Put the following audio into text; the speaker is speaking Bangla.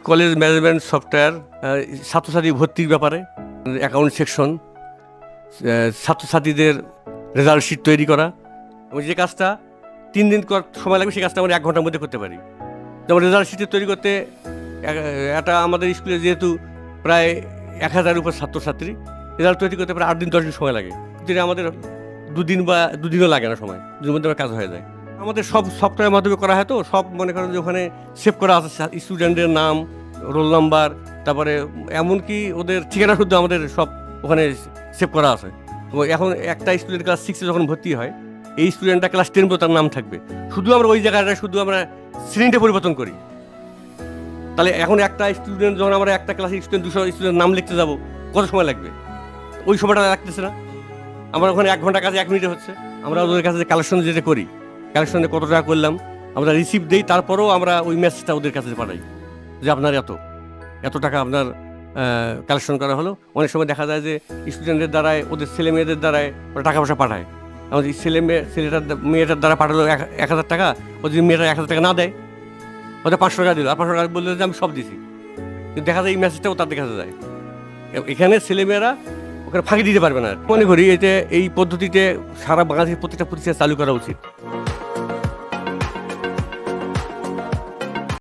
কলেজ ম্যানেজমেন্ট সফটওয়্যার, ছাত্রছাত্রী ভর্তির ব্যাপারে অ্যাকাউন্ট সেকশন, ছাত্রছাত্রীদের রেজাল্ট শিট তৈরি করা, এবং যে কাজটা 3 দিন সময় লাগবে সেই কাজটা আমরা 1 ঘন্টার মধ্যে করতে পারি। যেমন রেজাল্ট শিট তৈরি করতে এটা আমাদের স্কুলে যেহেতু প্রায় 1000 উপর ছাত্রছাত্রী, রেজাল্ট তৈরি করতে প্রায় 8 দিন 10 দিন সময় লাগে, কিন্তু আমাদের 2 দিন বা 2 দিনও লাগে না, সময় 2 দিনের মধ্যে কাজ হয়ে যায়। আমাদের সব সফটওয়্যারের মাধ্যমে করা হয়, তো সব মনে করেন যে ওখানে সেভ করা আছে স্টুডেন্টের নাম, রোল নাম্বার, তারপরে এমনকি ওদের ঠিকানা শুদ্ধ আমাদের সব ওখানে সেভ করা আছে। এখন একটা স্টুডেন্ট ক্লাস 6-এ যখন ভর্তি হয়, এই স্টুডেন্টটা ক্লাস 10 পর্যন্ত তার নাম থাকবে, শুধু আমরা ওই জায়গাটা শুধু আমরা শ্রেণীটা পরিবর্তন করি। তাহলে এখন একটা স্টুডেন্ট যখন আমরা একটা ক্লাসে স্টুডেন্ট 200 স্টুডেন্ট নাম লিখতে যাব, কত সময় লাগবে? ওই সময়টা লাগতেছে না, আমরা ওখানে 1 ঘন্টা কাজে 1 মিনিটে হচ্ছে। আমরা ওদের কাছে কালেকশন যেটা করি, কালেকশনে কত টাকা করলাম আমরা রিসিপ্ট দিই, তারপরেও আমরা ওই মেসেজটা ওদের কাছে পাঠাই যে আপনার এত টাকা আপনার কালেকশন করা হলো। অনেক সময় দেখা যায় যে স্টুডেন্টদের দ্বারায়, ওদের ছেলে মেয়েদের দ্বারায় ওরা টাকা পয়সা পাঠায়। আমাদের মেয়েটার দ্বারা পাঠালো 1000 টাকা, ও যদি মেয়েটা 1000 টাকা না দেয়, ওদের 500 টাকা দিল, আর 500 টাকা বললে যে আমি সব দিছি, কিন্তু দেখা যায় এই মেসেজটাও তাদের কাছে যায়। এখানে ছেলেমেয়েরা ওখানে ফাঁকি দিতে পারবে না। মনে করি এই পদ্ধতিতে সারা বাংলাদেশের প্রত্যেকটা প্রতিষ্ঠান চালু করা উচিত।